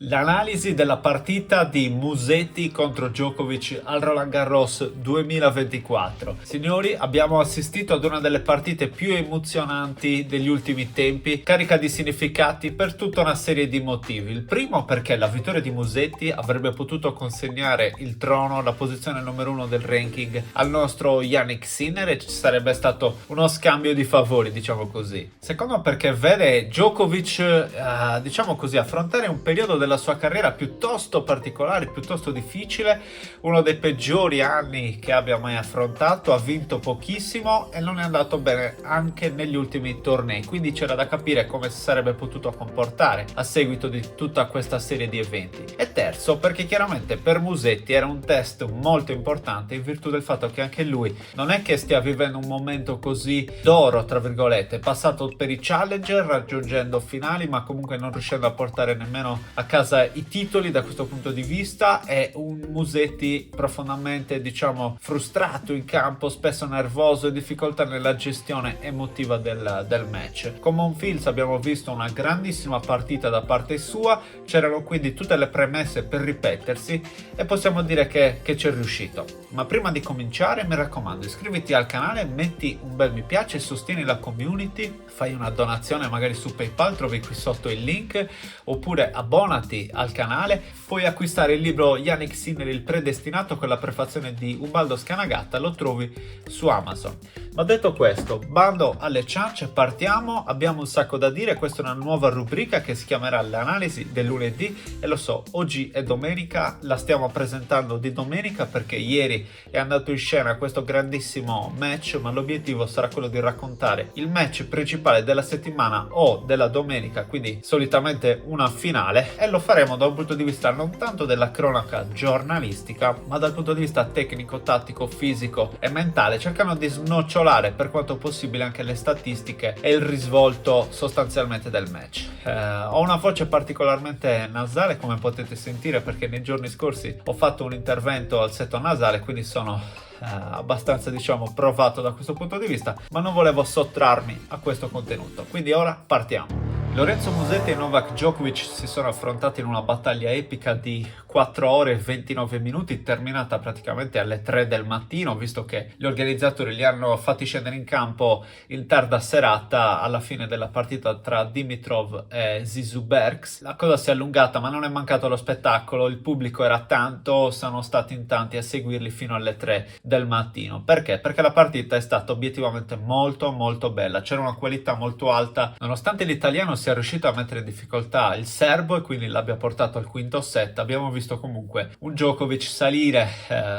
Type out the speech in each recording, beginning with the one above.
L'analisi della partita di Musetti contro Djokovic al Roland Garros 2024. Signori, abbiamo assistito ad una delle partite più emozionanti degli ultimi tempi, carica di significati per tutta una serie di motivi. Il primo perché la vittoria di Musetti avrebbe potuto consegnare il trono, la posizione numero uno del ranking al nostro Jannik Sinner e ci sarebbe stato uno scambio di favori, diciamo così. Secondo perché vede Djokovic, diciamo così, affrontare un periodo della sua carriera piuttosto particolare, piuttosto difficile, uno dei peggiori anni che abbia mai affrontato, ha vinto pochissimo e non è andato bene anche negli ultimi tornei, quindi c'era da capire come si sarebbe potuto comportare a seguito di tutta questa serie di eventi. E terzo, perché chiaramente per Musetti era un test molto importante in virtù del fatto che anche lui non è che stia vivendo un momento così d'oro, tra virgolette, è passato per i challenger raggiungendo finali ma comunque non riuscendo a portare nemmeno a casa i titoli. Da questo punto di vista è un Musetti profondamente, diciamo, frustrato in campo, spesso nervoso e difficoltà nella gestione emotiva del match. Come un Fields abbiamo visto una grandissima partita da parte sua, c'erano quindi tutte le premesse per ripetersi e possiamo dire che ci è riuscito. Ma prima di cominciare mi raccomando, iscriviti al canale, metti un bel mi piace, sostieni la community, fai una donazione magari su PayPal, trovi qui sotto il link, oppure abbonati al canale. Puoi acquistare il libro Jannik Sinner il predestinato con la prefazione di Ubaldo Scanagatta, lo trovi su Amazon. Ma detto questo, bando alle ciance, partiamo. Abbiamo un sacco da dire, questa è una nuova rubrica che si chiamerà l'analisi del lunedì e lo so, oggi è domenica, la stiamo presentando di domenica perché ieri è andato in scena questo grandissimo match, ma l'obiettivo sarà quello di raccontare il match principale della settimana o della domenica, quindi solitamente una finale, e lo faremo da un punto di vista non tanto della cronaca giornalistica ma dal punto di vista tecnico, tattico, fisico e mentale, cercando di snocciolare per quanto possibile anche le statistiche e il risvolto sostanzialmente del match. Ho una voce particolarmente nasale, come potete sentire, perché nei giorni scorsi ho fatto un intervento al setto nasale, quindi sono abbastanza, diciamo, provato da questo punto di vista, ma non volevo sottrarmi a questo contenuto, quindi ora partiamo. Lorenzo Musetti e Novak Djokovic si sono affrontati in una battaglia epica di 4 ore e 29 minuti, terminata praticamente alle 3 del mattino, visto che gli organizzatori li hanno fatti scendere in campo in tarda serata alla fine della partita tra Dimitrov e Zizou Bergs. La cosa si è allungata, ma non è mancato lo spettacolo, il pubblico era tanto, sono stati in tanti a seguirli fino alle 3 del mattino. Perché? Perché la partita è stata obiettivamente molto molto bella, c'era una qualità molto alta, nonostante l'italiano sia riuscito a mettere in difficoltà il serbo e quindi l'abbia portato al quinto set. Abbiamo visto comunque un Djokovic salire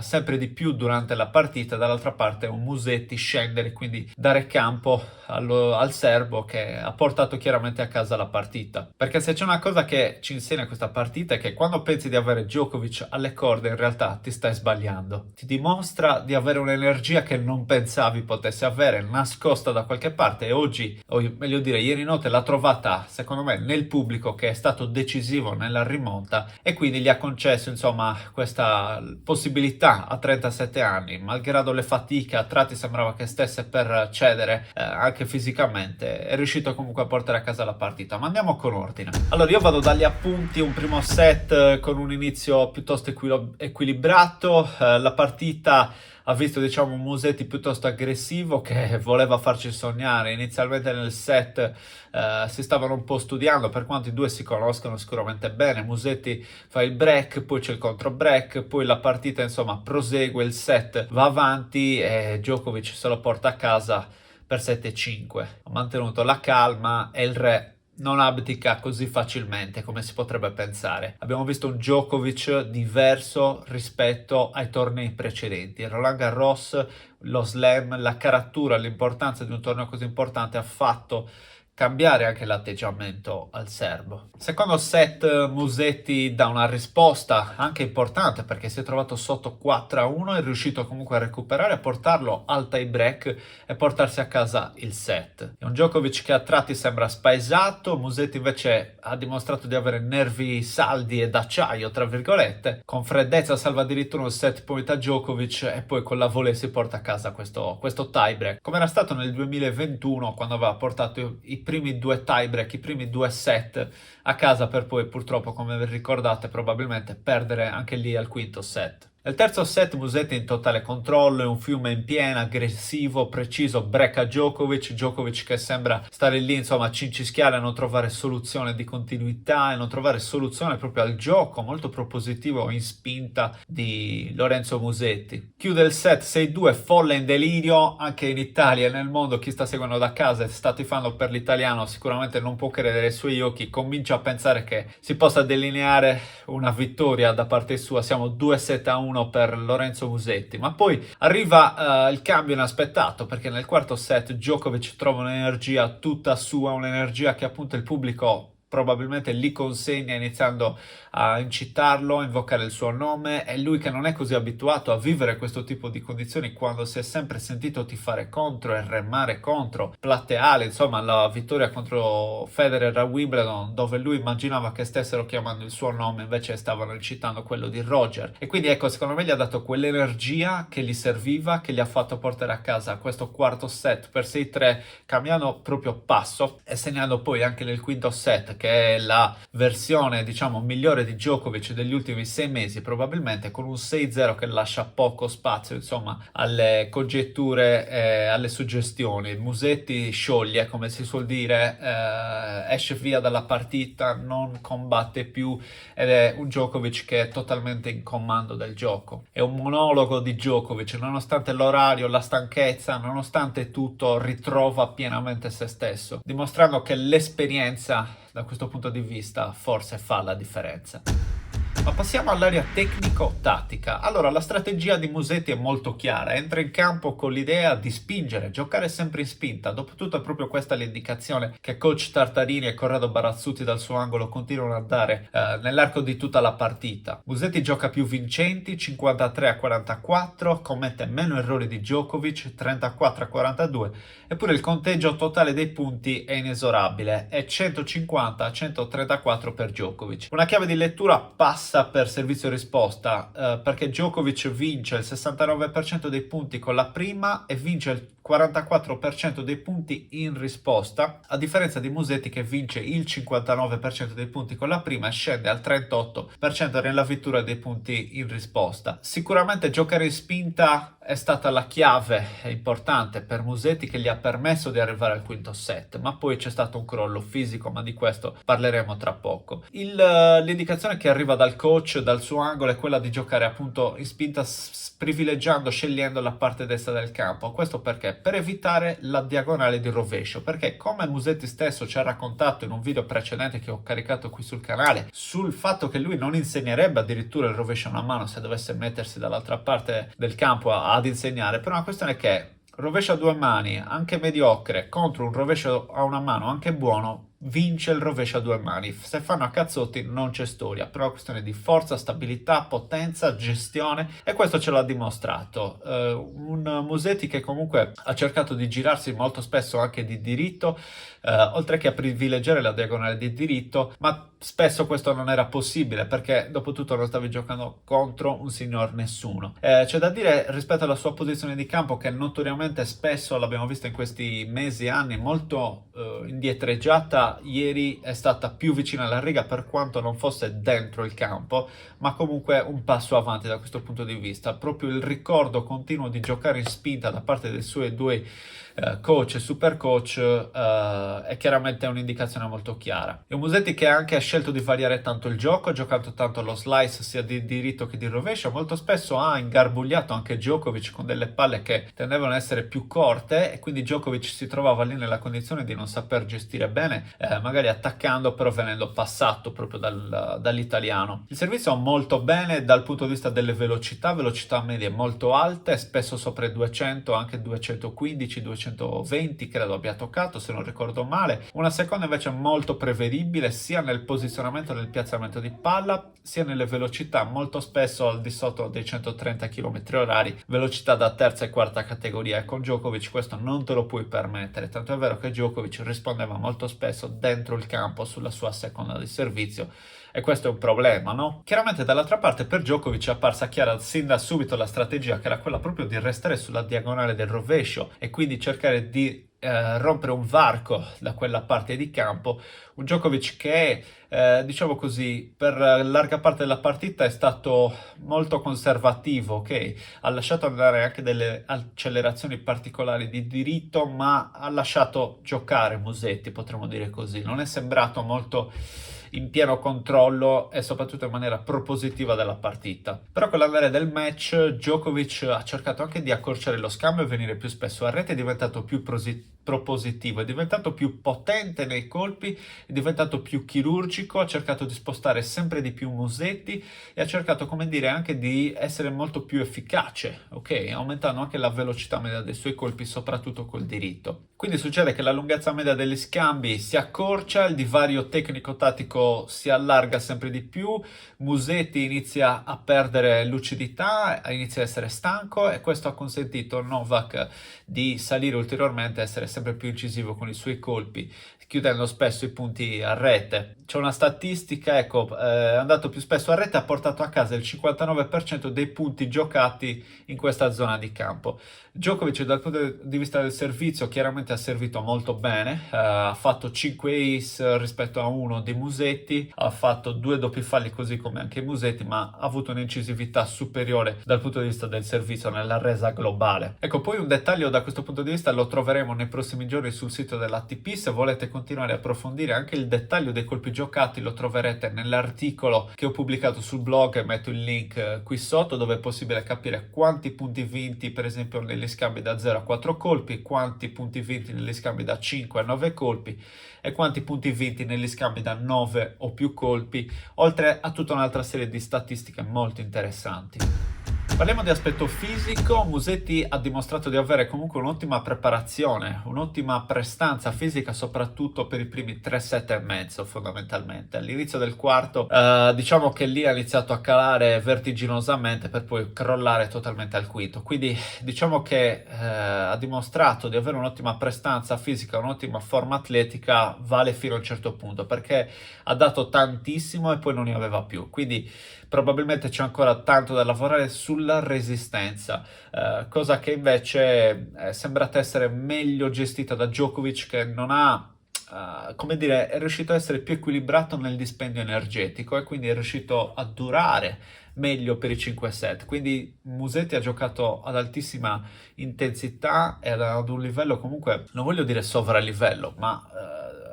sempre di più durante la partita, dall'altra parte un Musetti scendere, quindi dare campo al serbo, che ha portato chiaramente a casa la partita. Perché se c'è una cosa che ci insegna questa partita è che quando pensi di avere Djokovic alle corde in realtà ti stai sbagliando, ti dimostra di avere un'energia che non pensavi potesse avere, nascosta da qualche parte, e oggi, o meglio dire ieri notte, l'ha trovata secondo me nel pubblico, che è stato decisivo nella rimonta e quindi gli ha concesso, insomma, questa possibilità a 37 anni, malgrado le fatiche. A tratti sembrava che stesse per cedere anche fisicamente, è riuscito comunque a portare a casa la partita. Ma andiamo con ordine. Allora, io vado dagli appunti. Un primo set con un inizio piuttosto equilibrato, la partita ha visto, diciamo, un Musetti piuttosto aggressivo che voleva farci sognare. Inizialmente nel set si stavano un po' studiando, per quanto i due si conoscono sicuramente bene. Musetti fa il break, poi c'è il contro break, poi la partita, insomma, prosegue, il set va avanti e Djokovic se lo porta a casa per 7-5. Ha mantenuto la calma e il re non abdica così facilmente come si potrebbe pensare. Abbiamo visto un Djokovic diverso rispetto ai tornei precedenti. Il Roland Garros, lo slam, la caratura, l'importanza di un torneo così importante ha fatto cambiare anche l'atteggiamento al serbo. Secondo set, Musetti dà una risposta anche importante, perché si è trovato sotto 4-1 e è riuscito comunque a recuperare, a portarlo al tie break e portarsi a casa il set. È un Djokovic che a tratti sembra spaesato. Musetti invece ha dimostrato di avere nervi saldi e d'acciaio, tra virgolette, con freddezza salva addirittura un set point a Djokovic e poi con la volée si porta a casa questo tie break, come era stato nel 2021 quando aveva portato i primi due tiebreak, i primi due set a casa per poi purtroppo, come vi ricordate, probabilmente perdere anche lì al quinto set. Nel terzo set Musetti in totale controllo, è un fiume in piena, aggressivo, preciso, brecca Djokovic che sembra stare lì, insomma, cincischiare a non trovare soluzione di continuità e non trovare soluzione proprio al gioco molto propositivo in spinta di Lorenzo Musetti. Chiude il set 6-2, folle in delirio, anche in Italia e nel mondo chi sta seguendo da casa e sta tifando per l'italiano sicuramente non può credere ai suoi occhi, comincia a pensare che si possa delineare una vittoria da parte sua, siamo 2-7-1 per Lorenzo Musetti, ma poi arriva il cambio inaspettato perché nel quarto set Djokovic trova un'energia tutta sua, un'energia che appunto il pubblico probabilmente gli consegna iniziando a incitarlo, a invocare il suo nome. È lui che non è così abituato a vivere questo tipo di condizioni quando si è sempre sentito tifare contro e remare contro plateale, insomma la vittoria contro Federer a Wimbledon dove lui immaginava che stessero chiamando il suo nome invece stavano incitando quello di Roger e quindi ecco secondo me gli ha dato quell'energia che gli serviva, che gli ha fatto portare a casa questo quarto set per 6-3 cambiando proprio passo e segnando poi anche nel quinto set che è la versione diciamo migliore di Djokovic degli ultimi 6 mesi probabilmente, con un 6-0 che lascia poco spazio insomma alle congetture e alle suggestioni. Musetti scioglie come si suol dire, esce via dalla partita, non combatte più ed è un Djokovic che è totalmente in comando del gioco. È un monologo di Djokovic, nonostante l'orario, la stanchezza, nonostante tutto ritrova pienamente se stesso, dimostrando che l'esperienza da questo punto di vista forse fa la differenza. Ma passiamo all'area tecnico-tattica. Allora, la strategia di Musetti è molto chiara, entra in campo con l'idea di spingere, giocare sempre in spinta. Dopotutto è proprio questa l'indicazione che coach Tartarini e Corrado Barazzuti dal suo angolo continuano a dare nell'arco di tutta la partita. Musetti gioca più vincenti, 53-44, commette meno errori di Djokovic, 34-42, eppure il conteggio totale dei punti è inesorabile, è 150-134 per Djokovic. Una chiave di lettura passa per servizio risposta perché Djokovic vince il 69% dei punti con la prima e vince il 44% dei punti in risposta, a differenza di Musetti che vince il 59% dei punti con la prima e scende al 38% nella vettura dei punti in risposta. Sicuramente giocare in spinta è stata la chiave importante per Musetti che gli ha permesso di arrivare al quinto set, ma poi c'è stato un crollo fisico, ma di questo parleremo tra poco. L'indicazione che arriva dal coach, dal suo angolo, è quella di giocare appunto in spinta privilegiando, scegliendo la parte destra del campo. Questo perché? Per evitare la diagonale di rovescio, perché come Musetti stesso ci ha raccontato in un video precedente che ho caricato qui sul canale, sul fatto che lui non insegnerebbe addirittura il rovescio a una mano se dovesse mettersi dall'altra parte del campo ad insegnare, però una questione è che rovescio a due mani, anche mediocre, contro un rovescio a una mano anche buono, vince il rovescio a due mani. Se fanno a cazzotti non c'è storia, però è una questione di forza, stabilità, potenza, gestione e questo ce l'ha dimostrato. Un Musetti che comunque ha cercato di girarsi molto spesso anche di diritto, oltre che a privilegiare la diagonale di diritto, ma spesso questo non era possibile perché dopo tutto non stavi giocando contro un signor nessuno. C'è da dire rispetto alla sua posizione di campo che notoriamente spesso l'abbiamo visto in questi mesi e anni molto indietreggiata. Ieri è stata più vicina alla riga per quanto non fosse dentro il campo, ma comunque un passo avanti da questo punto di vista. Proprio il ricordo continuo di giocare in spinta da parte dei suoi due coach e super coach è chiaramente un'indicazione molto chiara. È un Musetti che anche ha scelto di variare tanto il gioco, giocando tanto lo slice sia di diritto che di rovescio. Molto spesso ha ingarbugliato anche Djokovic con delle palle che tendevano a essere più corte e quindi Djokovic si trovava lì nella condizione di non saper gestire bene, magari attaccando però venendo passato proprio dall'italiano. Il servizio molto bene dal punto di vista delle velocità medie molto alte, spesso sopra i 200, anche 215, 220 credo abbia toccato se non ricordo male. Una seconda invece molto prevedibile sia nel posizionamento e nel piazzamento di palla sia nelle velocità, molto spesso al di sotto dei 130 km/h, velocità da terza e quarta categoria, e con Djokovic questo non te lo puoi permettere, tanto è vero che Djokovic rispondeva molto spesso dentro il campo sulla sua seconda di servizio e questo è un problema, no? Chiaramente dall'altra parte per Djokovic è apparsa chiara sin da subito la strategia, che era quella proprio di restare sulla diagonale del rovescio e quindi cercare di rompere un varco da quella parte di campo. Un Djokovic che, diciamo così, per larga parte della partita è stato molto conservativo, ok? Ha lasciato andare anche delle accelerazioni particolari di diritto, ma ha lasciato giocare Musetti, potremmo dire così. Non è sembrato molto in pieno controllo e soprattutto in maniera propositiva della partita. Però con l'andare del match Djokovic ha cercato anche di accorciare lo scambio e venire più spesso a rete, è diventato più propositivo, è diventato più potente nei colpi, è diventato più chirurgico, ha cercato di spostare sempre di più Musetti e ha cercato, come dire, anche di essere molto più efficace, ok? Aumentando anche la velocità media dei suoi colpi, soprattutto col diritto. Quindi succede che la lunghezza media degli scambi si accorcia, il divario tecnico-tattico si allarga sempre di più, Musetti inizia a perdere lucidità, inizia a essere stanco e questo ha consentito a Novak di salire ulteriormente, essere sempre più incisivo con i suoi colpi, chiudendo spesso i punti a rete. C'è una statistica, ecco, è andato più spesso a rete, ha portato a casa il 59% dei punti giocati in questa zona di campo. Djokovic dal punto di vista del servizio chiaramente ha servito molto bene, ha fatto 5 ace rispetto a 1 di Musetti, ha fatto 2 doppi falli così come anche Musetti, ma ha avuto un'incisività superiore dal punto di vista del servizio nella resa globale. Ecco, poi un dettaglio da questo punto di vista lo troveremo nei prossimi giorni sul sito dell'ATP, se volete continuare a approfondire anche il dettaglio dei colpi giocati lo troverete nell'articolo che ho pubblicato sul blog, metto il link qui sotto, dove è possibile capire quanti punti vinti per esempio negli scambi da 0 a 4 colpi, quanti punti vinti negli scambi da 5 a 9 colpi e quanti punti vinti negli scambi da 9 o più colpi, oltre a tutta un'altra serie di statistiche molto interessanti. Parliamo di aspetto fisico. Musetti ha dimostrato di avere comunque un'ottima preparazione, un'ottima prestanza fisica, soprattutto per i primi 3 set e mezzo fondamentalmente. All'inizio del quarto diciamo che lì ha iniziato a calare vertiginosamente per poi crollare totalmente al quinto, quindi diciamo che ha dimostrato di avere un'ottima prestanza fisica, un'ottima forma atletica, vale fino a un certo punto, perché ha dato tantissimo e poi non ne aveva più, quindi probabilmente c'è ancora tanto da lavorare sulla resistenza, cosa che invece è sembrata essere meglio gestita da Djokovic, che non ha, come dire, è riuscito a essere più equilibrato nel dispendio energetico e quindi è riuscito a durare meglio per i 5 set. Quindi Musetti ha giocato ad altissima intensità e ad un livello comunque, non voglio dire sovralivello, ma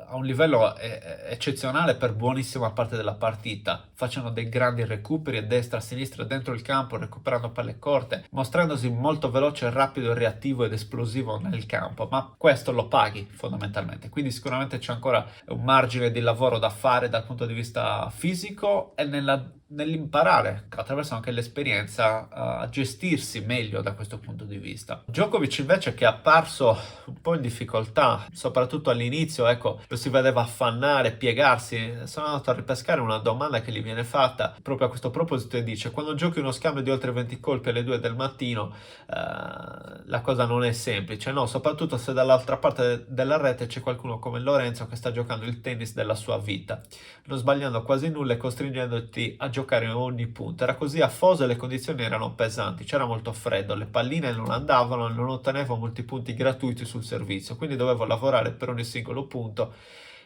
a un livello eccezionale per buonissima parte della partita, facendo dei grandi recuperi a destra, a sinistra, dentro il campo, recuperando palle corte, mostrandosi molto veloce, rapido, reattivo ed esplosivo nel campo, ma questo lo paghi fondamentalmente, quindi sicuramente c'è ancora un margine di lavoro da fare dal punto di vista fisico e nell'imparare attraverso anche l'esperienza a gestirsi meglio da questo punto di vista. Djokovic invece, che è apparso un po' in difficoltà, soprattutto all'inizio, ecco, lo si vedeva affannare, piegarsi. Sono andato a ripescare una domanda che gli viene fatta proprio a questo proposito e dice: quando giochi uno scambio di oltre 20 colpi alle 2 del mattino la cosa non è semplice, no? Soprattutto se dall'altra parte della rete c'è qualcuno come Lorenzo che sta giocando il tennis della sua vita, non sbagliando quasi nulla e costringendoti a giocare ogni punto. Era così affoso e le condizioni erano pesanti, c'era molto freddo, le palline non andavano e non ottenevo molti punti gratuiti sul servizio, quindi dovevo lavorare per ogni singolo punto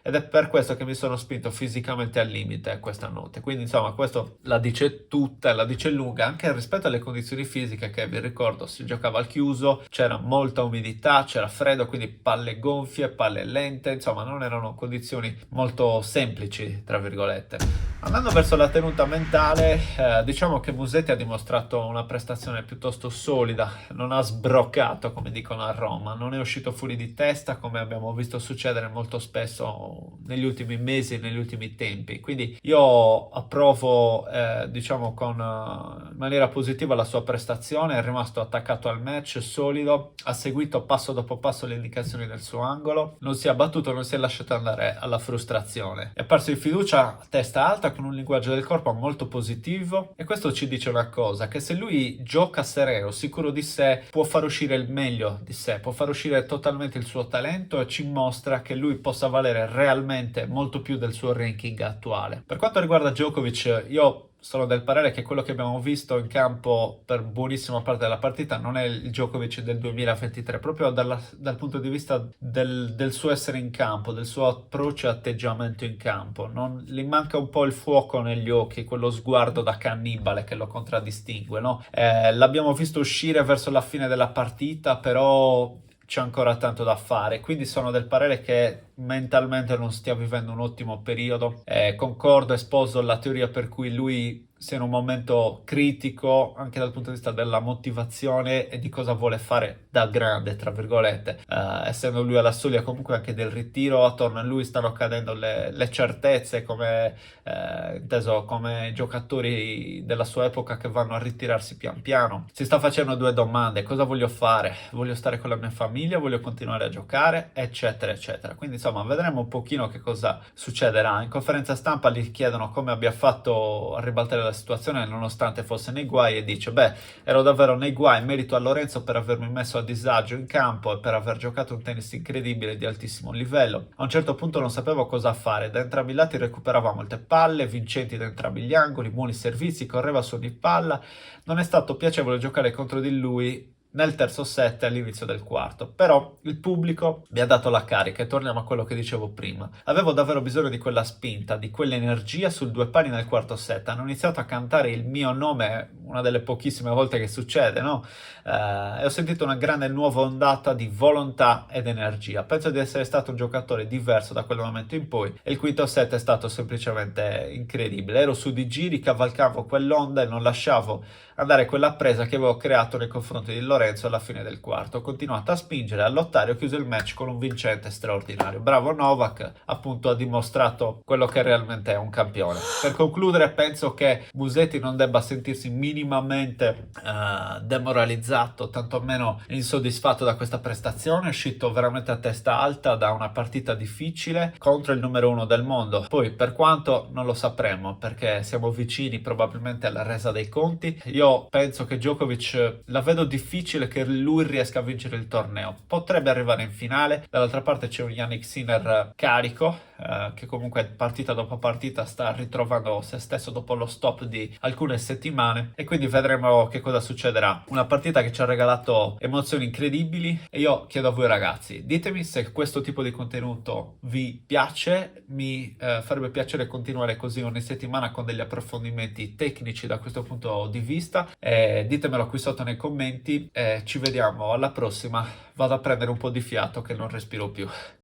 ed è per questo che mi sono spinto fisicamente al limite questa notte. Quindi insomma questo la dice tutta, la dice lunga anche rispetto alle condizioni fisiche, che vi ricordo si giocava al chiuso, c'era molta umidità, c'era freddo, quindi palle gonfie, palle lente, insomma non erano condizioni molto semplici tra virgolette. Andando verso la tenuta mentale, diciamo che Musetti ha dimostrato una prestazione piuttosto solida, non ha sbroccato come dicono a Roma, non è uscito fuori di testa come abbiamo visto succedere molto spesso negli ultimi mesi, negli ultimi tempi. Quindi io approvo diciamo in maniera positiva la sua prestazione, è rimasto attaccato al match, solido, ha seguito passo dopo passo le indicazioni del suo angolo, non si è abbattuto, non si è lasciato andare alla frustrazione, è apparso in fiducia a testa alta porta con un linguaggio del corpo molto positivo e questo ci dice una cosa, che se lui gioca sereno, sicuro di sé, può far uscire il meglio di sé, può far uscire totalmente il suo talento e ci mostra che lui possa valere realmente molto più del suo ranking attuale. Per quanto riguarda Djokovic, io sono del parere che quello che abbiamo visto in campo per buonissima parte della partita non è il Djokovic del 2023, proprio dal punto di vista del suo essere in campo, del suo approccio e atteggiamento in campo. Gli manca un po' il fuoco negli occhi, quello sguardo da cannibale che lo contraddistingue, no? L'abbiamo visto uscire verso la fine della partita, però c'è ancora tanto da fare, quindi sono del parere che mentalmente non stia vivendo un ottimo periodo. Concordo e sposo la teoria per cui lui sia in un momento critico anche dal punto di vista della motivazione e di cosa vuole fare da grande, tra virgolette. Essendo lui alla soglia comunque anche del ritiro, attorno a lui stanno cadendo le certezze come, inteso come giocatori della sua epoca che vanno a ritirarsi pian piano. Si sta facendo due domande: cosa voglio fare? Voglio stare con la mia famiglia? Voglio continuare a giocare? Eccetera, eccetera. Quindi insomma vedremo un pochino che cosa succederà. In conferenza stampa gli chiedono come abbia fatto a ribaltare la situazione nonostante fosse nei guai e dice: beh, ero davvero nei guai in merito a Lorenzo per avermi messo a disagio in campo e per aver giocato un tennis incredibile di altissimo livello. A un certo punto non sapevo cosa fare, da entrambi i lati recuperava molte palle, vincenti da entrambi gli angoli, buoni servizi, correva su ogni palla. Non è stato piacevole giocare contro di lui nel terzo set all'inizio del quarto, però il pubblico mi ha dato la carica e torniamo a quello che dicevo prima. Avevo davvero bisogno di quella spinta, di quell'energia sul due pari nel quarto set. Hanno iniziato a cantare il mio nome, una delle pochissime volte che succede, no? E ho sentito una grande nuova ondata di volontà ed energia. Penso di essere stato un giocatore diverso da quel momento in poi e il quinto set è stato semplicemente incredibile. Ero su di giri, cavalcavo quell'onda e non lasciavo andare quella presa che avevo creato nei confronti di Lorenzo alla fine del quarto. Ho continuato a spingere, a lottare, ho chiuso il match con un vincente straordinario. Bravo Novak, appunto ha dimostrato quello che realmente è un campione. Per concludere, penso che Musetti non debba sentirsi minimamente demoralizzato, tantomeno insoddisfatto da questa prestazione. È uscito veramente a testa alta da una partita difficile contro il numero uno del mondo. Poi per quanto non lo sapremo, perché siamo vicini probabilmente alla resa dei conti. Io penso che Djokovic la vedo difficile che lui riesca a vincere il torneo. Potrebbe arrivare in finale. Dall'altra parte c'è un Jannik Sinner carico, che comunque partita dopo partita sta ritrovando se stesso dopo lo stop di alcune settimane e quindi vedremo che cosa succederà. Una partita che ci ha regalato emozioni incredibili e io chiedo a voi ragazzi, ditemi se questo tipo di contenuto vi piace. Mi farebbe piacere continuare così ogni settimana con degli approfondimenti tecnici da questo punto di vista. Ditemelo qui sotto nei commenti e ci vediamo alla prossima. Vado a prendere un po' di fiato che non respiro più.